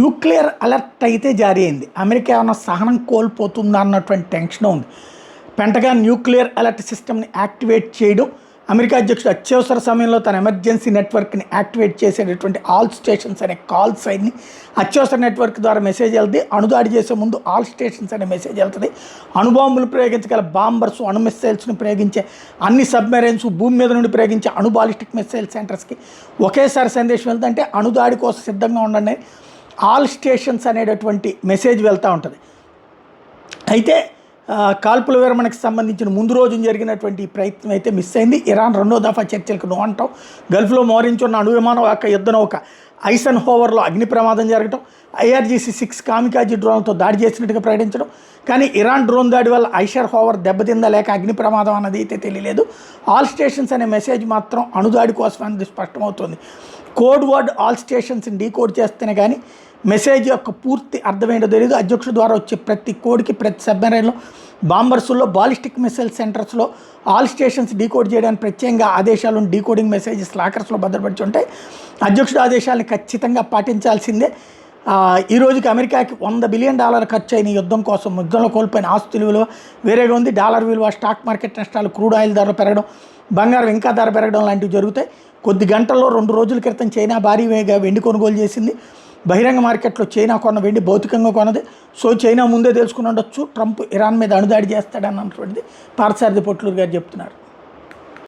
Nuclear alert అయితే జారీ అయింది. అమెరికా ఏమైనా సహనం కోల్పోతుందా అన్నటువంటి టెన్షన్ ఉంది. పెంటగాన్ న్యూక్లియర్ అలర్ట్ సిస్టమ్ని యాక్టివేట్ చేయడం, అమెరికా అధ్యక్షుడు అత్యవసర సమయంలో తన ఎమర్జెన్సీ నెట్వర్క్ని యాక్టివేట్ చేసేటటువంటి ఆల్ స్టేషన్స్ అనే కాల్ సైడ్ని అత్యవసర నెట్వర్క్ ద్వారా మెసేజ్ వెళ్తుంది. అణుదాడి చేసే ముందు ఆల్ స్టేషన్స్ అనే మెసేజ్ వెళ్తుంది. అణుబాంబులు ప్రయోగించగల బాంబర్స్, అణు మిస్సైల్స్ని ప్రయోగించే అన్ని సబ్మెరైన్స్, భూమి మీద నుండి ప్రయోగించే అణు బాలిస్టిక్ మిస్సైల్ సెంటర్స్కి ఒకేసారి సందేశం వెళ్తుంది. అంటే అణుదాడి కోసం సిద్ధంగా ఉండండి, ఆల్ స్టేషన్స్ అనేటటువంటి మెసేజ్ వెళ్తూ ఉంటుంది. అయితే కాల్పుల విరమణకు సంబంధించిన ముందు రోజు జరిగినటువంటి ప్రయత్నం అయితే మిస్ అయింది. ఇరాన్ రెండో దఫా చర్చలకు నో అంటాం. గల్ఫ్లో మోహరించున్న అణు విమానం ఒక యుద్ధ నౌక ఐసన్ హోవర్లో అగ్ని ప్రమాదం జరగటం, IRGC-6 కామికాజీ డ్రోన్లతో దాడి చేసినట్టుగా ప్రకటించడం. కానీ ఇరాన్ డ్రోన్ దాడి వల్ల ఐషర్ హోవర్ దెబ్బతిందా లేక అగ్ని ప్రమాదం అన్నది అయితే తెలియలేదు. ఆల్ స్టేషన్స్ అనే మెసేజ్ మాత్రం అణుదాడి కోసం అనేది స్పష్టమవుతుంది. కోడ్ వర్డ్ ఆల్ స్టేషన్స్ని డీకోడ్ చేస్తేనే కానీ మెసేజ్ యొక్క పూర్తి అర్థమేంటో తెలియదు. అధ్యక్షుడు ద్వారా వచ్చే ప్రతి కోడ్కి, ప్రతి సబ్మెరైన్లో, బాంబర్స్లో, బాలిస్టిక్ మిసైల్ సెంటర్స్లో ఆల్ స్టేషన్స్ డీకోడ్ చేయడానికి ప్రత్యేకంగా ఆదేశాలను డీకోడింగ్ మెసేజెస్ లాకర్స్లో భద్రపరిచి ఉంటాయి. అధ్యక్షుడు ఆదేశాలను ఖచ్చితంగా పాటించాల్సిందే. ఈ రోజుకి అమెరికాకి $100 బిలియన్ ఖర్చు అయిన యుద్ధం కోసం యుద్ధంలో కోల్పోయిన ఆస్తుల విలువ వేరేగా ఉంది. డాలర్ విలువ, స్టాక్ మార్కెట్ నష్టాలు, క్రూడ్ ఆయిల్ ధరలు పెరగడం, బంగారం ఇంకా ధర పెరగడం లాంటివి జరుగుతాయి. కొద్ది గంటల్లో 2 రోజుల క్రితం చైనా భారీగా వెండి కొనుగోలు చేసింది. బహిరంగ మార్కెట్లో చైనా కొన్న వెండి భౌతికంగా కొన్నది. సో చైనా ముందే తెలుసుకుని ఉండొచ్చు ట్రంప్ ఇరాన్ మీద అణుదాడి చేస్తాడన్నటువంటిది పార్థసారథి పొట్లూరు గారు చెప్తున్నారు.